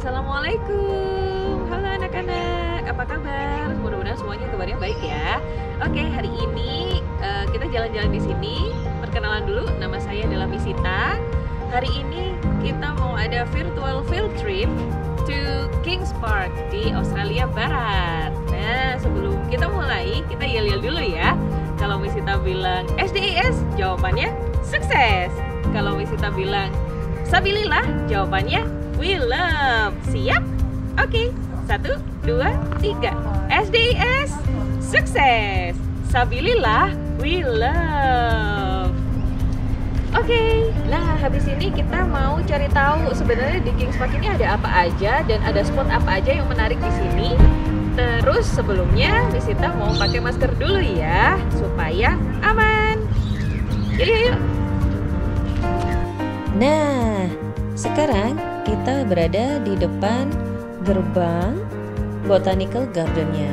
Assalamualaikum, halo anak-anak, apa kabar? Mudah-mudahan semuanya kabarnya baik ya. Oke, hari ini kita jalan-jalan di sini. Perkenalan dulu, nama saya adalah Misita. Hari ini kita mau ada virtual field trip to Kings Park di Australia Barat. Nah, sebelum kita mulai, kita yel-yel dulu ya. Kalau Misita bilang SDIS, jawabannya sukses. Kalau Misita bilang Sabilillah, jawabannya we love. Siap? Oke, 1, 2, 3. SDIS, sukses. Sabilillah, we love. Oke, nah habis ini kita mau cari tahu sebenarnya di Kings Park ini ada apa aja dan ada spot apa aja yang menarik di sini. Terus sebelumnya Misita mau pakai masker dulu ya supaya aman. Yuk. Nah, sekarang kita berada di depan gerbang Botanical Garden-nya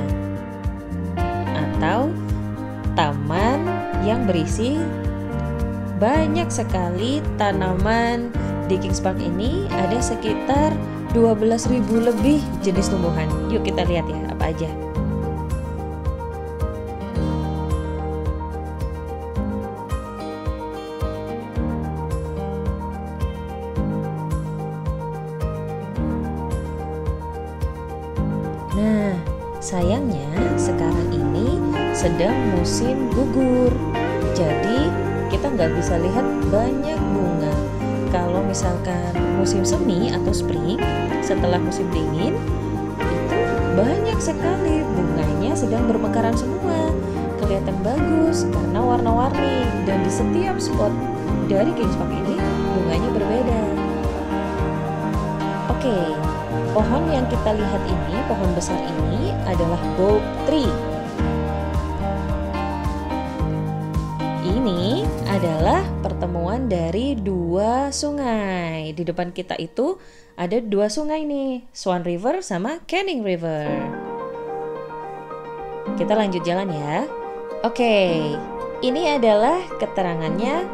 atau taman yang berisi banyak sekali tanaman. Di Kings Park ini ada sekitar 12.000 lebih jenis tumbuhan. Yuk kita lihat ya apa aja. Nah, sayangnya sekarang ini sedang musim gugur. Jadi kita nggak bisa lihat banyak bunga. Kalau misalkan musim semi atau spring, setelah musim dingin, itu banyak sekali bunganya sedang bermekaran semua. Kelihatan bagus karena warna-warni dan di setiap spot dari Kings Park ini bunganya berbeda. Oke, pohon yang kita lihat ini, pohon besar ini adalah Bob Tree. Ini adalah pertemuan dari dua sungai. Di depan kita itu ada dua sungai nih, Swan River sama Canning River. Kita lanjut jalan ya. Oke, ini adalah keterangannya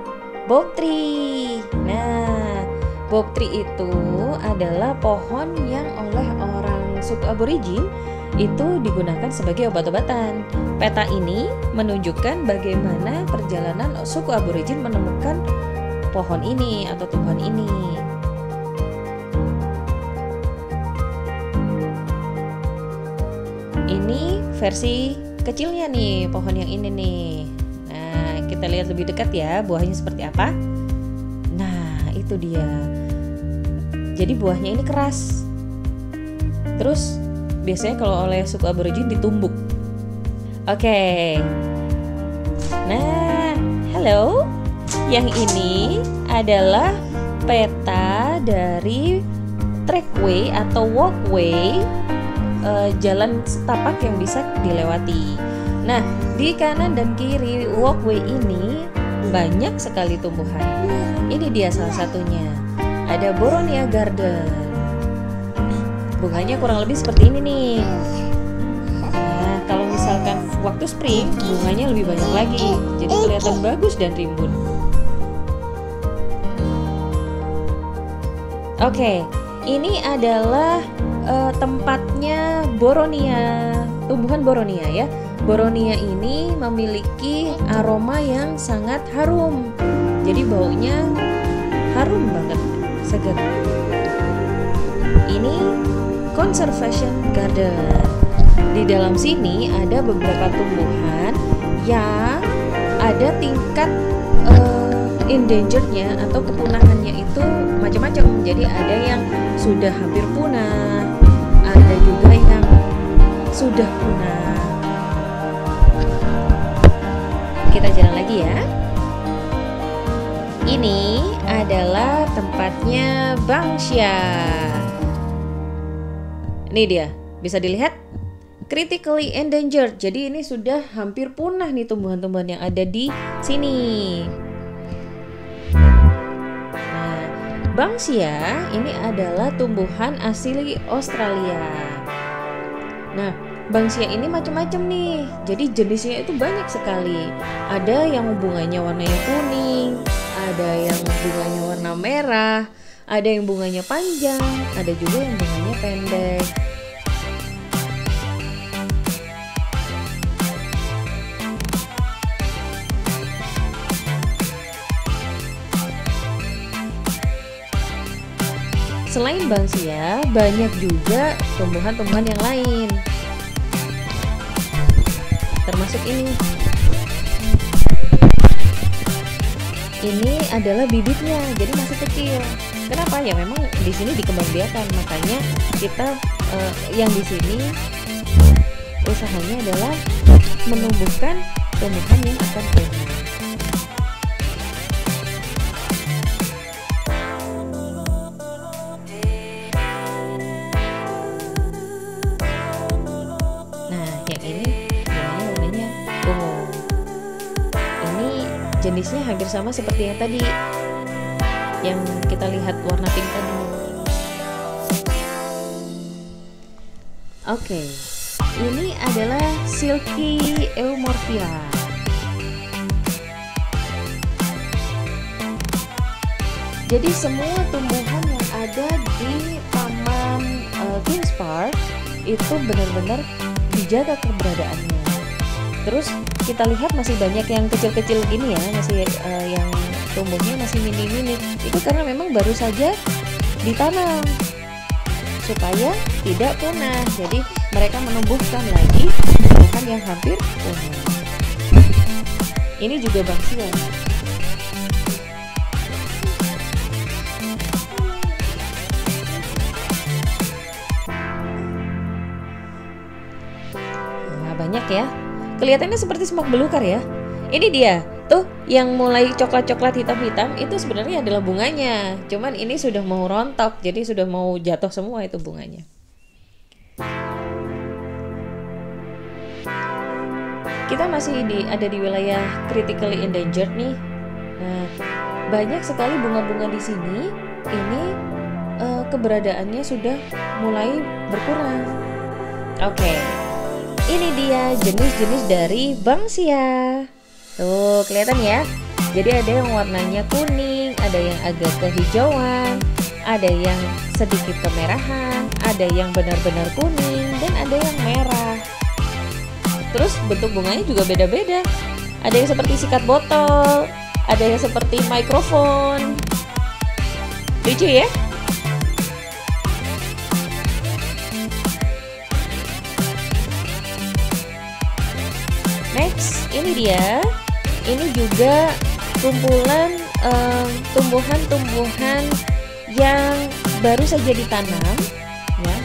Bob Tree. Nah, Bob Tree itu adalah pohon yang oleh orang suku aborigin itu digunakan sebagai obat-obatan. Peta ini menunjukkan bagaimana perjalanan suku aborigin menemukan pohon ini atau tumbuhan ini. Ini versi kecilnya nih, pohon yang ini nih. Nah, kita lihat lebih dekat ya, buahnya seperti apa. Nah, itu dia. Jadi buahnya ini keras. Terus biasanya kalau oleh suku aborigin ditumbuk. Oke. Nah, halo. Yang ini adalah peta dari trackway atau walkway, jalan setapak yang bisa dilewati. Nah, di kanan dan kiri walkway ini banyak sekali tumbuhan. Ini dia salah satunya. Ada Boronia Garden. Bunganya kurang lebih seperti ini nih. Nah, kalau misalkan waktu spring, bunganya lebih banyak lagi. Jadi kelihatan bagus dan rimbun. Oke, ini adalah tempatnya Boronia, tumbuhan Boronia ya. Boronia ini memiliki aroma yang sangat harum. Jadi baunya harum banget, segar. Ini Conservation Garden. Di dalam sini ada beberapa tumbuhan yang ada tingkat endangered-nya atau kepunahannya itu macam-macam. Jadi ada yang sudah hampir punah, ada juga yang sudah punah. Kita jalan lagi ya. Ini adalah tempatnya Banksia. Ini dia, bisa dilihat critically endangered. Jadi ini sudah hampir punah nih tumbuhan-tumbuhan yang ada di sini. Nah, Banksia ini adalah tumbuhan asli Australia. Nah, Banksia ini macam-macam nih. Jadi jenisnya itu banyak sekali. Ada yang bunganya warnanya kuning, ada yang bunganya warna merah, Ada yang bunganya panjang, ada juga yang bunganya pendek. Selain banksia, banyak juga tumbuhan-tumbuhan yang lain. Termasuk ini. Ini adalah bibitnya, jadi masih kecil. Kenapa? Ya memang di sini dikembangbiakan, makanya kita yang di sini usahanya adalah menumbuhkan tumbuhan yang akan tumbuh. Jenisnya hampir sama seperti yang tadi, yang kita lihat warna pink tadi. Oke, ini adalah Silky Eumorphia. Jadi semua tumbuhan yang ada di Taman Kings Park itu benar-benar dijaga keberadaannya. Terus kita lihat masih banyak yang kecil-kecil gini ya, masih yang tumbuhnya masih mini-mini. Itu karena memang baru saja ditanam supaya tidak punah. Jadi mereka menumbuhkan lagi tumbuhan yang hampir punah. Ini juga banksia. Nah, banyak ya. Kelihatannya seperti semak belukar ya. Ini dia, tuh yang mulai coklat-coklat hitam-hitam itu sebenarnya adalah bunganya. Cuman ini sudah mau rontok, jadi sudah mau jatuh semua itu bunganya. Kita masih ada di wilayah critically endangered nih. Nah, banyak sekali bunga-bunga di sini. Ini keberadaannya sudah mulai berkurang. Oke. Ini dia jenis-jenis dari banksia. Tuh, kelihatan ya. Jadi ada yang warnanya kuning, ada yang agak kehijauan, ada yang sedikit kemerahan, ada yang benar-benar kuning, dan ada yang merah. Terus bentuk bunganya juga beda-beda. Ada yang seperti sikat botol, ada yang seperti mikrofon. Lucu ya? Next, ini dia. Ini juga kumpulan tumbuhan-tumbuhan yang baru saja ditanam, ya.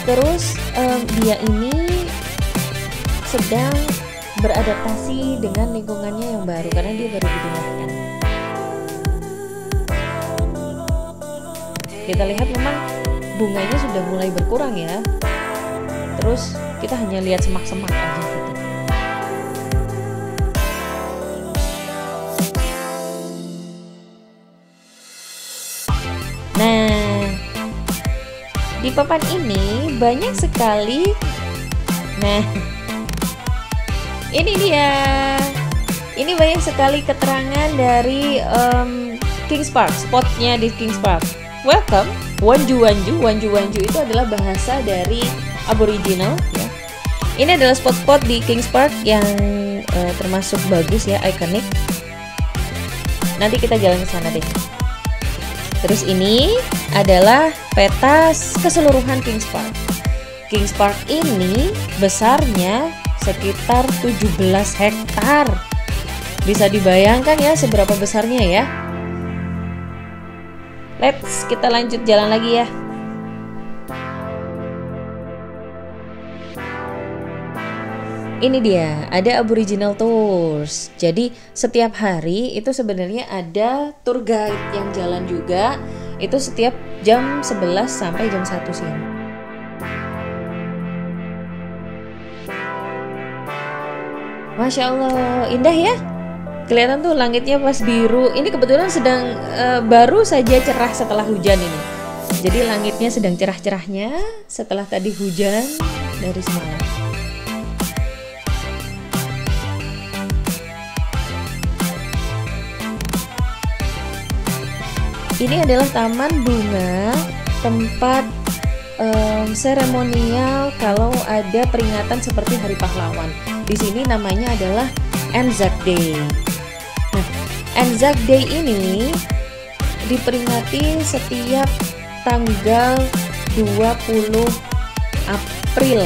Terus dia ini sedang beradaptasi dengan lingkungannya yang baru karena dia baru digunakan. Kita lihat memang bunganya sudah mulai berkurang ya. Terus kita hanya lihat semak-semak aja gitu. Nah, di papan ini banyak sekali. Nah, ini dia. Ini banyak sekali keterangan dari Kings Park, spotnya di Kings Park. Welcome, Wanju-Wanju. Wanju-Wanju itu adalah bahasa dari Aboriginal ya. Ini adalah spot-spot di Kings Park yang termasuk bagus ya, ikonik. Nanti kita jalan ke sana deh. Terus ini adalah peta keseluruhan Kings Park. Kings Park ini besarnya sekitar 17 hektar. Bisa dibayangkan ya seberapa besarnya ya. Let's kita lanjut jalan lagi ya. Ini dia, ada Aboriginal Tours. Jadi setiap hari itu sebenarnya ada tour guide yang jalan juga. Itu setiap jam 11 sampai jam 1 siang. Masya Allah, indah ya. Kelihatan tuh langitnya pas biru. Ini kebetulan sedang baru saja cerah setelah hujan ini. Jadi langitnya sedang cerah-cerahnya setelah tadi hujan dari semalam. Ini adalah taman bunga, tempat seremonial kalau ada peringatan seperti Hari Pahlawan. Di sini namanya adalah Anzac Day. Nah, Anzac Day ini diperingati setiap tanggal 20 April.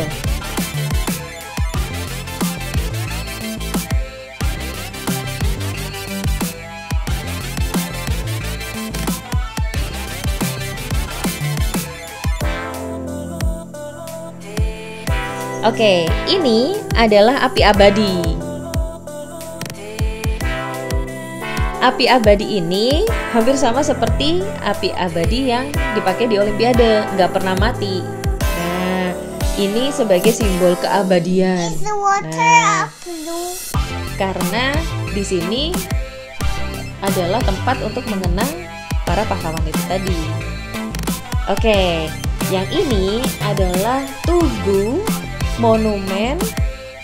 Oke, ini adalah api abadi. Api abadi ini hampir sama seperti api abadi yang dipakai di Olimpiade, nggak pernah mati. Nah, ini sebagai simbol keabadian. Nah, karena di sini adalah tempat untuk mengenang para pahlawan itu tadi. Oke, yang ini adalah tugu monumen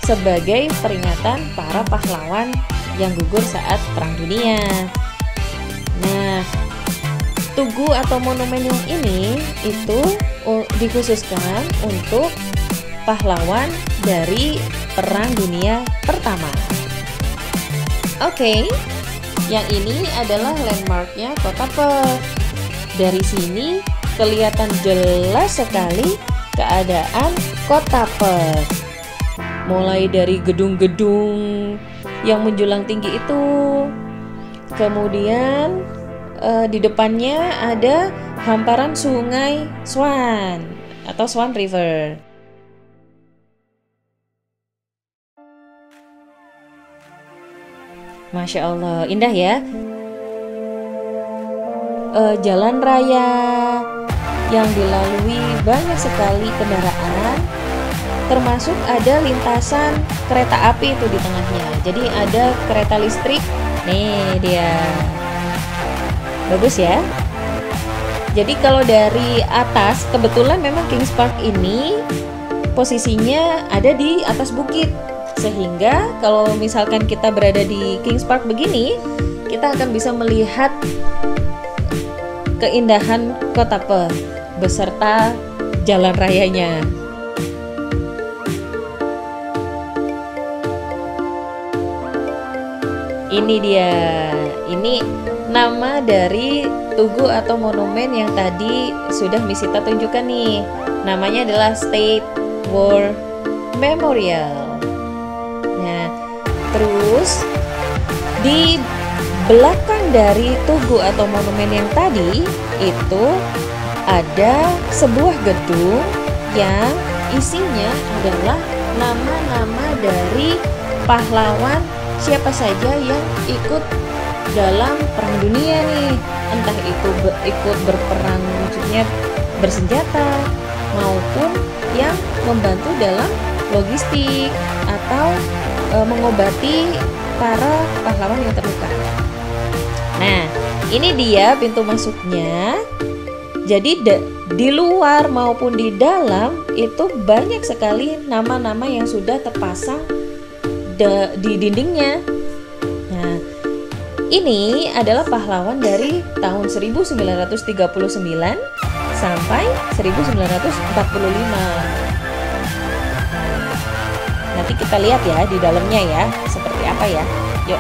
sebagai peringatan para pahlawan yang gugur saat Perang Dunia. Nah, tugu atau monumen yang ini itu dikhususkan untuk pahlawan dari Perang Dunia Pertama. Oke, yang ini adalah landmarknya Kota Perth. Dari sini kelihatan jelas sekali keadaan Kota Perth. Mulai dari gedung-gedung yang menjulang tinggi itu, kemudian di depannya ada hamparan sungai Swan atau Swan River. Masya Allah, indah ya. Jalan raya yang dilalui banyak sekali kendaraan, termasuk ada lintasan kereta api itu di tengahnya. Jadi ada kereta listrik. Nih dia. Bagus ya. Jadi kalau dari atas, kebetulan memang Kings Park ini posisinya ada di atas bukit. Sehingga kalau misalkan kita berada di Kings Park begini, kita akan bisa melihat keindahan Kota Perth beserta jalan rayanya. Ini dia. Ini nama dari tugu atau monumen yang tadi sudah Misita tunjukkan nih. Namanya adalah State War Memorial. Nah, terus di belakang dari tugu atau monumen yang tadi itu ada sebuah gedung yang isinya adalah nama-nama dari pahlawan siapa saja yang ikut dalam Perang Dunia nih. Entah itu ikut berperang, maksudnya bersenjata, maupun yang membantu dalam logistik atau mengobati para pahlawan yang terluka. Nah, ini dia pintu masuknya. Jadi di luar maupun di dalam itu banyak sekali nama-nama yang sudah terpasang di dindingnya. Nah, ini adalah pahlawan dari tahun 1939 sampai 1945. Nanti kita lihat ya di dalamnya ya, seperti apa ya. Yuk.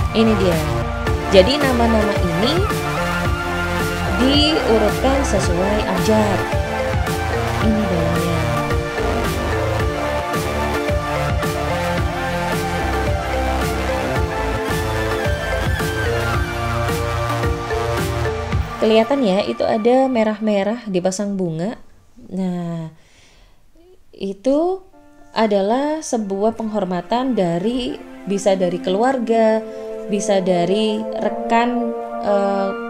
Ini dia. Jadi nama-nama ini diurutkan sesuai abjad. Ini dalamnya. Kelihatan ya, itu ada merah-merah dipasang bunga. Nah, itu adalah sebuah penghormatan bisa dari keluarga, bisa dari rekan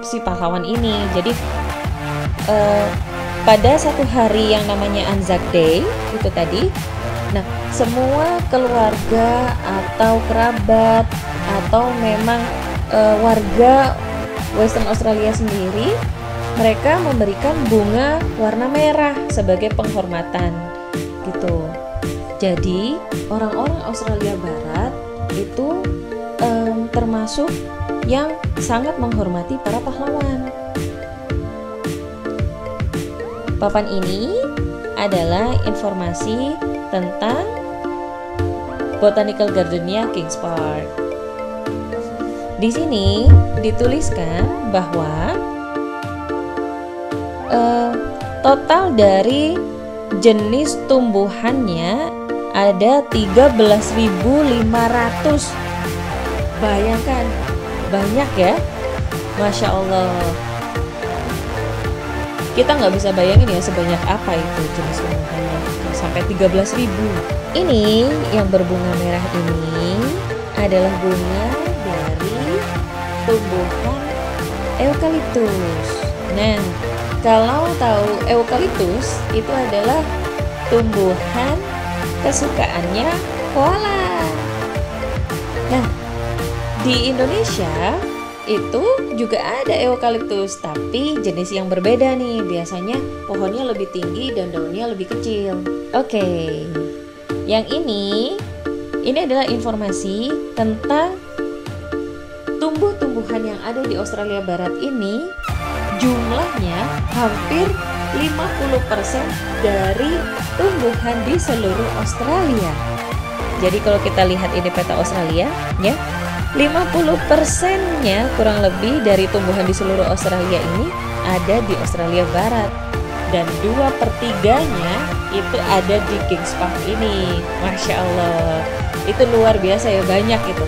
si pahlawan ini. Jadi pada satu hari yang namanya Anzac Day itu tadi, nah semua keluarga atau kerabat atau memang warga Western Australia sendiri, mereka memberikan bunga warna merah sebagai penghormatan gitu. Jadi orang-orang Australia Barat itu termasuk yang sangat menghormati para pahlawan. Papan ini adalah informasi tentang Botanical Gardennya Kings Park. Di sini dituliskan bahwa total dari jenis tumbuhannya ada 13.500. Bayangkan, banyak ya, Masya Allah. Kita nggak bisa bayangin ya sebanyak apa itu jenis tumbuhannya, sampai 13.000. Ini yang berbunga merah ini adalah bunga dari tumbuhan eukaliptus. Nah, kalau tahu eukaliptus itu adalah tumbuhan kesukaannya koala. Nah, di Indonesia itu juga ada eukaliptus, tapi jenis yang berbeda nih. Biasanya pohonnya lebih tinggi dan daunnya lebih kecil. Oke, yang ini adalah informasi tentang tumbuh-tumbuhan yang ada di Australia Barat ini. Jumlahnya hampir 50% dari tumbuhan di seluruh Australia. Jadi kalau kita lihat ini peta Australia ya, 50%-nya kurang lebih dari tumbuhan di seluruh Australia ini ada di Australia Barat, dan 2/3-nya itu ada di Kings Park ini. Masya Allah, itu luar biasa ya, banyak itu.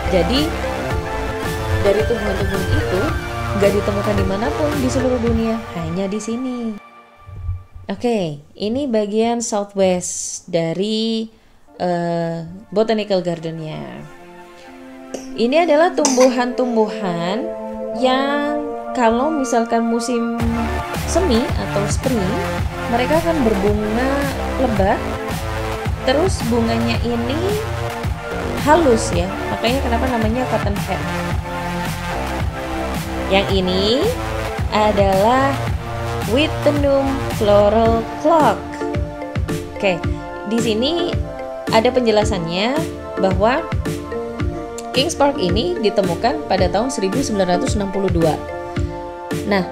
Jadi dari tumbuhan-tumbuhan itu nggak ditemukan dimanapun di seluruh dunia, hanya di sini. Oke, ini bagian southwest dari Botanical Gardennya. Ini adalah tumbuhan-tumbuhan yang kalau misalkan musim semi atau spring, mereka akan berbunga lebat. Terus bunganya ini halus ya, makanya kenapa namanya cottonhead. Yang ini adalah Wittenoom Floral Clock. Oke, di sini ada penjelasannya bahwa Kings Park ini ditemukan pada tahun 1962. Nah,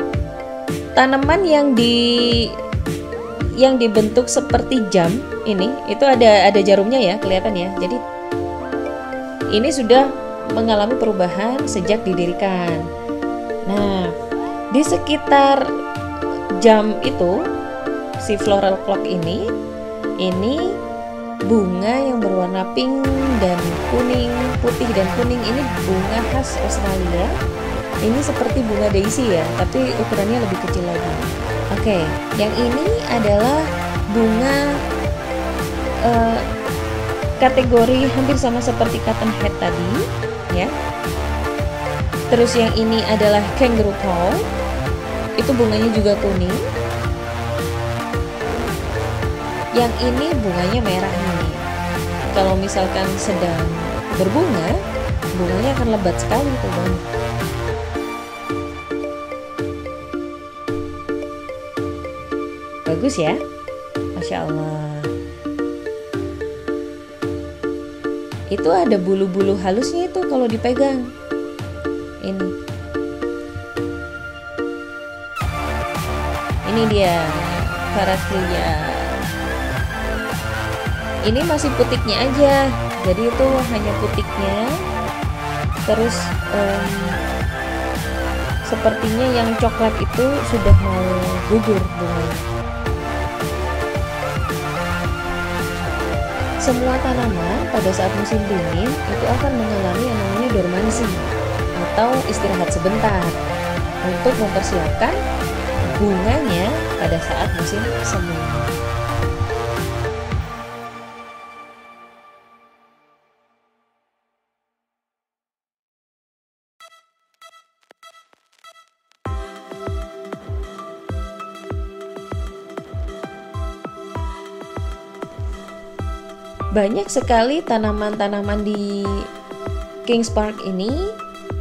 tanaman yang dibentuk seperti jam ini itu ada jarumnya ya, kelihatan ya. Jadi ini sudah mengalami perubahan sejak didirikan. Nah, di sekitar jam itu, si floral clock ini bunga yang berwarna pink dan kuning, putih dan kuning. Ini bunga khas Australia. Ini seperti bunga daisy ya, tapi ukurannya lebih kecil lagi. Oke, yang ini adalah bunga kategori hampir sama seperti cottonhead tadi ya. Terus yang ini adalah kangaroo paw. Itu bunganya juga kuning. Yang ini bunganya merah nih. Kalau misalkan sedang berbunga, bunganya akan lebat sekali tuh bang. Bagus ya, Masya Allah. Itu ada bulu-bulu halusnya itu kalau dipegang. Ini dia Parasleya. Ini masih putiknya aja, jadi itu hanya putiknya. Terus sepertinya yang coklat itu sudah mau gugur bunganya. Semua tanaman pada saat musim dingin itu akan mengalami yang namanya dormansi atau istirahat sebentar untuk mempersiapkan bunganya pada saat musim semi. Banyak sekali tanaman-tanaman di Kings Park ini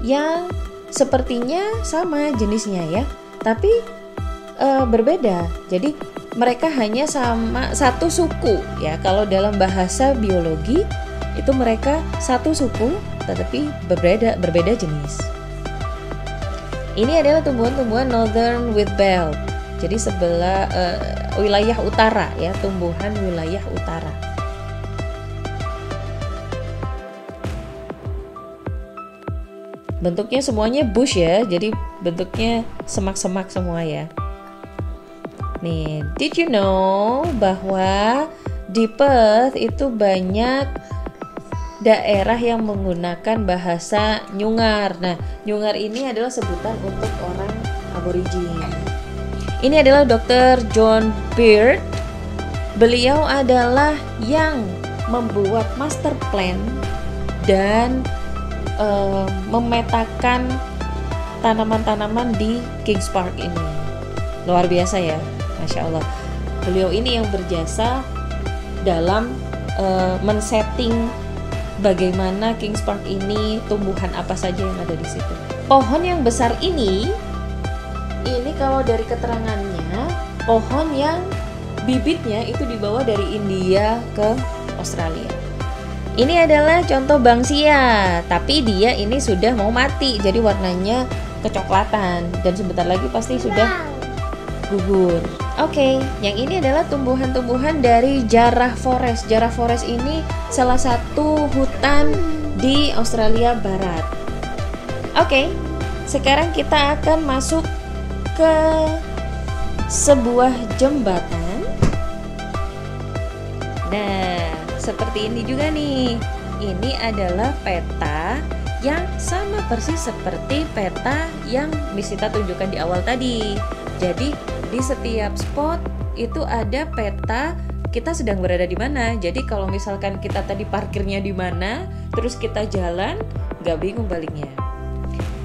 yang sepertinya sama jenisnya ya, tapi berbeda. Jadi mereka hanya sama satu suku ya. Kalau dalam bahasa biologi itu mereka satu suku tetapi berbeda jenis. Ini adalah tumbuhan-tumbuhan Northern Wheat Belt. Jadi sebelah wilayah utara ya, tumbuhan wilayah utara. Bentuknya semuanya bush ya, jadi bentuknya semak-semak semua ya. Nih, did you know bahwa di Perth itu banyak daerah yang menggunakan bahasa Nyungar. Nah, Nyungar ini adalah sebutan untuk orang aborigin. Ini adalah Dr. John Beard. Beliau adalah yang membuat master plan dan memetakan tanaman-tanaman di Kings Park ini. Luar biasa ya, Masya Allah. Beliau ini yang berjasa dalam men-setting bagaimana Kings Park ini, tumbuhan apa saja yang ada di situ. Pohon yang besar ini kalau dari keterangannya, pohon yang bibitnya itu dibawa dari India ke Australia. Ini adalah contoh Banksia, tapi dia ini sudah mau mati, jadi warnanya kecoklatan dan sebentar lagi pasti sudah gugur. Oke, yang ini adalah tumbuhan-tumbuhan dari Jarrah Forest. Jarrah Forest ini salah satu hutan di Australia Barat. Oke, sekarang kita akan masuk ke sebuah jembatan. Nah, seperti ini juga nih. Ini adalah peta yang sama persis seperti peta yang Misita tunjukkan di awal tadi. Jadi di setiap spot itu ada peta kita sedang berada di mana. Jadi kalau misalkan kita tadi parkirnya di mana, terus kita jalan, gak bingung baliknya.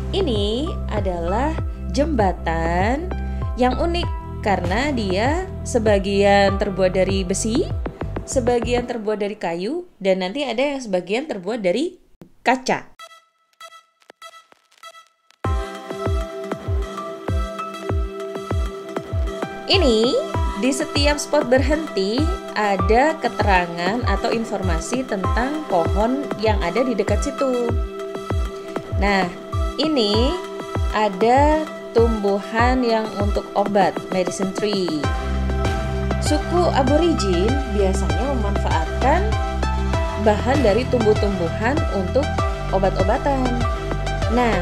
Ini adalah jembatan yang unik karena dia sebagian terbuat dari besi, sebagian terbuat dari kayu, dan nanti ada yang sebagian terbuat dari kaca. Ini di setiap spot berhenti ada keterangan atau informasi tentang pohon yang ada di dekat situ. Nah, ini ada tumbuhan yang untuk obat, medicine tree. Suku aborigin biasanya memanfaatkan bahan dari tumbuh-tumbuhan untuk obat-obatan. Nah,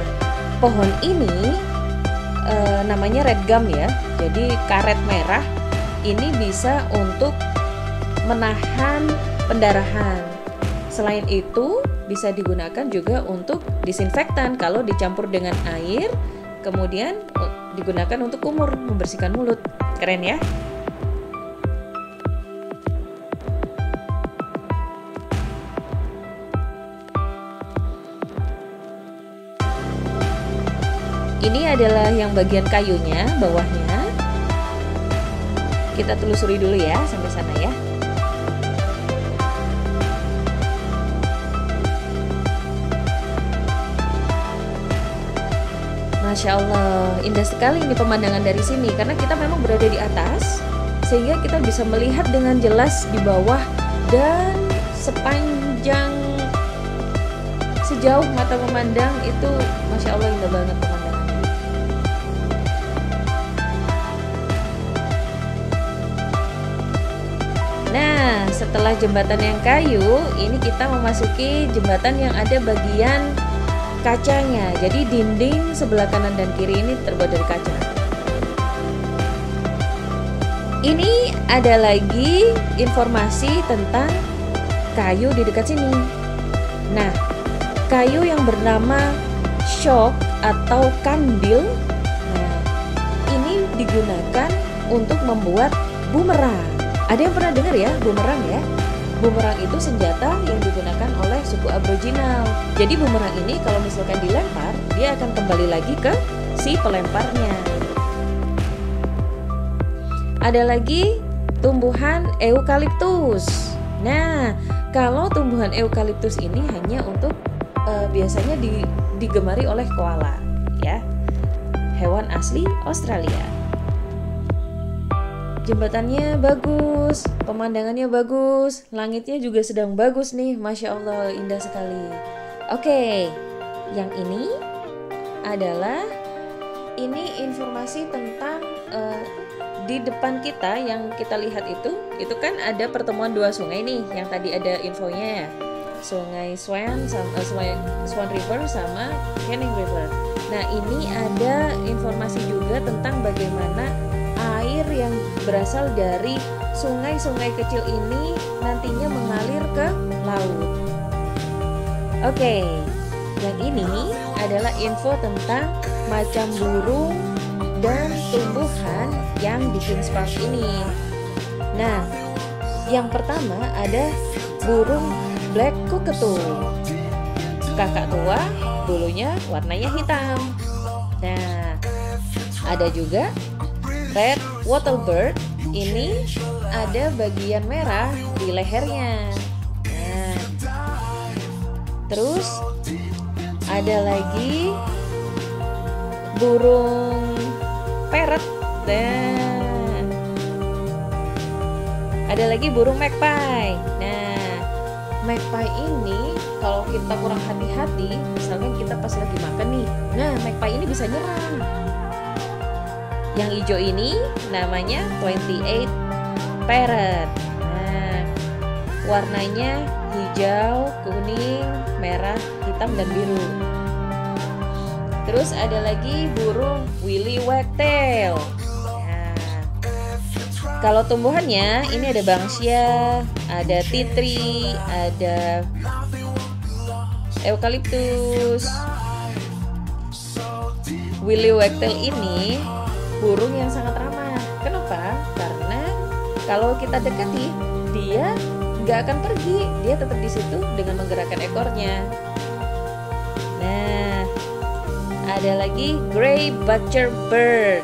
pohon ini namanya red gum ya. Jadi karet merah ini bisa untuk menahan pendarahan. Selain itu bisa digunakan juga untuk disinfektan kalau dicampur dengan air, kemudian digunakan untuk kumur, membersihkan mulut. Keren ya? Ini adalah yang bagian kayunya, bawahnya. Kita telusuri dulu ya sampai sana ya. Masya Allah, indah sekali ini pemandangan dari sini karena kita memang berada di atas, sehingga kita bisa melihat dengan jelas di bawah dan sepanjang sejauh mata memandang itu, Masya Allah indah banget pemandangannya. Nah, setelah jembatan yang kayu, ini kita memasuki jembatan yang ada bagian kacanya. Jadi dinding sebelah kanan dan kiri ini terbuat dari kaca. Ini ada lagi informasi tentang kayu di dekat sini. Nah, kayu yang bernama shock atau kandil, nah, ini digunakan untuk membuat bumerang. Ada yang pernah dengar ya bumerang ya? Bumerang itu senjata yang digunakan oleh suku Aboriginal. Jadi bumerang ini kalau misalkan dilempar, dia akan kembali lagi ke si pelemparnya. Ada lagi tumbuhan eukaliptus. Nah, kalau tumbuhan eukaliptus ini hanya untuk biasanya digemari oleh koala, ya, hewan asli Australia. Jembatannya bagus, pemandangannya bagus, langitnya juga sedang bagus nih, Masya Allah, indah sekali. Oke, yang ini adalah informasi tentang di depan kita yang kita lihat itu kan ada pertemuan dua sungai nih, yang tadi ada infonya ya, Sungai Swan sama Swan River sama Canning River. Nah, ini ada informasi juga tentang bagaimana air yang berasal dari sungai-sungai kecil ini nantinya mengalir ke laut. Oke, yang ini adalah info tentang macam burung dan tumbuhan yang di Kings Park ini. Nah, yang pertama ada burung black cockatoo. Kakak tua, bulunya warnanya hitam. Nah, ada juga red wattlebird, ini ada bagian merah di lehernya. Nah, terus ada lagi burung parrot. Nah, ada lagi burung magpie. Nah, magpie ini kalau kita kurang hati-hati, misalnya kita pas lagi makan nih, nah magpie ini bisa nyerang. Yang hijau ini namanya 28 parrot. Nah, warnanya hijau, kuning, merah, hitam, dan biru. Terus ada lagi burung willy wagtail. Nah, kalau tumbuhannya ini ada banksia, ada tea tree, ada eukaliptus. Willy wagtail ini burung yang sangat ramah. Kenapa? Karena kalau kita dekati, dia nggak akan pergi, dia tetap di situ dengan menggerakkan ekornya. Nah, ada lagi gray butcherbird.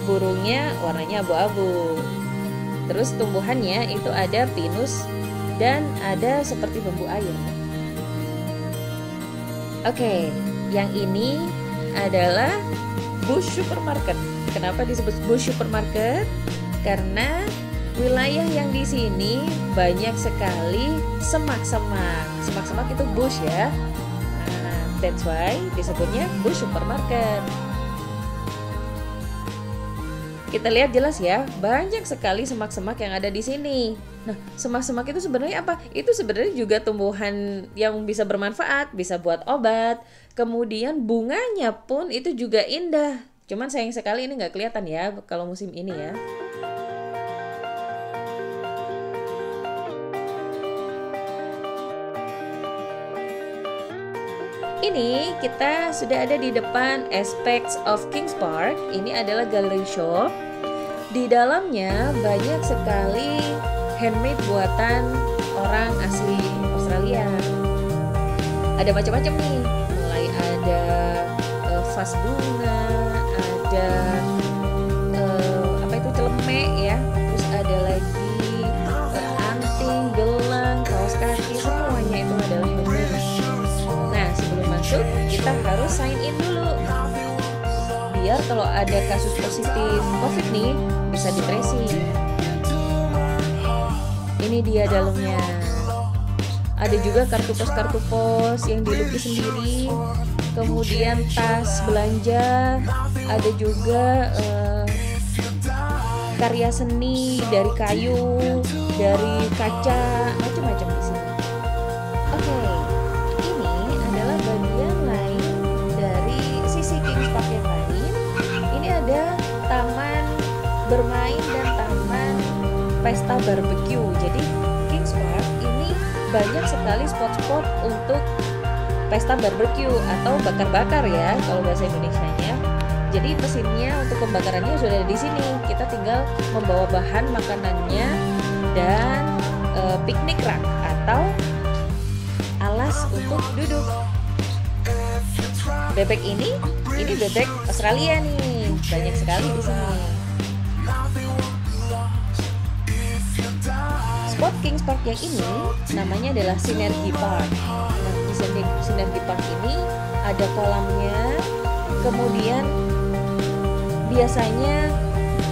Burungnya warnanya abu-abu. Terus tumbuhannya itu ada pinus dan ada seperti bambu air. Oke, yang ini adalah bush supermarket. Kenapa disebut bush supermarket? Karena wilayah yang di sini banyak sekali semak-semak. Semak-semak itu bush ya. Nah, that's why disebutnya bush supermarket. Kita lihat jelas ya, banyak sekali semak-semak yang ada di sini. Nah, semak-semak itu sebenarnya apa? Itu sebenarnya juga tumbuhan yang bisa bermanfaat, bisa buat obat. Kemudian bunganya pun itu juga indah. Cuman sayang sekali ini nggak kelihatan ya kalau musim ini ya. Ini kita sudah ada di depan Aspects of Kings Park. Ini adalah gallery shop. Di dalamnya banyak sekali handmade buatan orang asli Australia. Ada macam-macam nih. Mulai ada vas bunga, ada celemek ya. Terus ada lagi anting, gelang, kaos kaki, semuanya itu adalah handmade. Nah, sebelum masuk kita harus sign in dulu, biar kalau ada kasus positif COVID nih bisa di tracing. Ini dia dalamnya. Ada juga kartu pos yang dilukis sendiri. Kemudian tas belanja. Ada juga karya seni dari kayu, dari kaca, macam-macam di sini. Oke. Adalah bagian lain dari sisi Kings Park yang lain. Ini ada taman bermain dan taman pesta barbecue. Jadi Kings Park ini banyak sekali spot-spot untuk pesta barbecue atau bakar-bakar ya kalau bahasa Indonesianya. Jadi mesinnya untuk pembakarannya sudah ada di sini. Kita tinggal membawa bahan makanannya dan piknik rak atau alas untuk duduk. Bebek ini bebek Australia nih, banyak sekali di sini. Spot Kings Park yang ini namanya adalah Synergy Park. Nah, di Synergy Park ini ada kolamnya, kemudian biasanya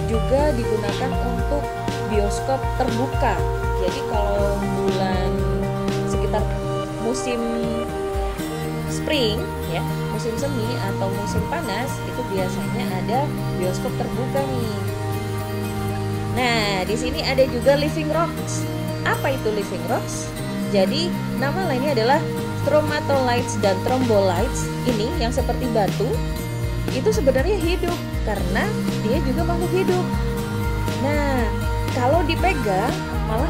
juga digunakan untuk bioskop terbuka. Jadi kalau bulan sekitar musim spring ya, musim semi atau musim panas, itu biasanya ada bioskop terbuka nih. Nah, di sini ada juga living rooms. Apa itu living rooms? Jadi nama lainnya adalah stromatolites dan thrombolites. Ini yang seperti batu itu sebenarnya hidup karena dia juga makhluk hidup. Nah, kalau dipegang malah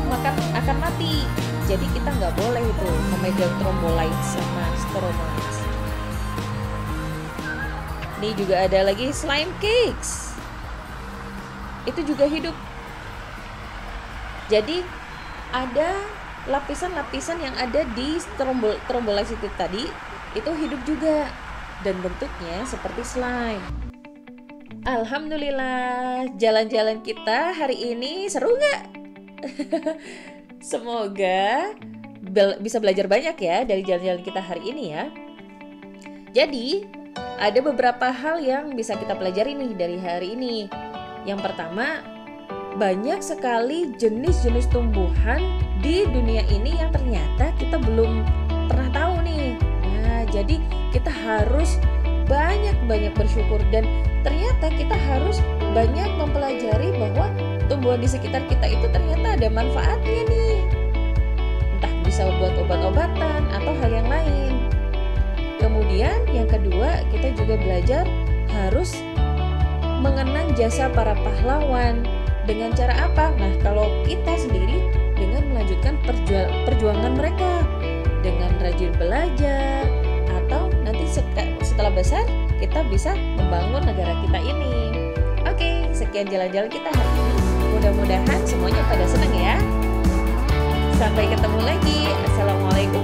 akan mati. Jadi kita nggak boleh itu memegang thrombolites sama stromatolites. Ini juga ada lagi slime cakes. Itu juga hidup. Jadi ada lapisan-lapisan yang ada di thrombolites itu tadi itu hidup juga dan bentuknya seperti slime. Alhamdulillah, jalan-jalan kita hari ini seru nggak? Semoga bisa belajar banyak ya dari jalan-jalan kita hari ini ya. Jadi ada beberapa hal yang bisa kita pelajari nih dari hari ini. Yang pertama, banyak sekali jenis-jenis tumbuhan di dunia ini yang ternyata kita belum pernah tahu nih. Nah, jadi kita harus banyak-banyak bersyukur dan ternyata kita harus banyak mempelajari bahwa tumbuhan di sekitar kita itu ternyata ada manfaatnya nih. Entah bisa buat obat-obatan atau hal yang lain. Kemudian yang kedua, kita juga belajar harus mengenang jasa para pahlawan. Dengan cara apa? Nah, kalau kita sendiri dengan melanjutkan perjuangan mereka dengan rajin belajar, atau nanti setelah besar kita bisa membangun negara kita ini. Oke, sekian jalan-jalan kita hari ini. Mudah-mudahan semuanya pada senang ya. Sampai ketemu lagi. Assalamualaikum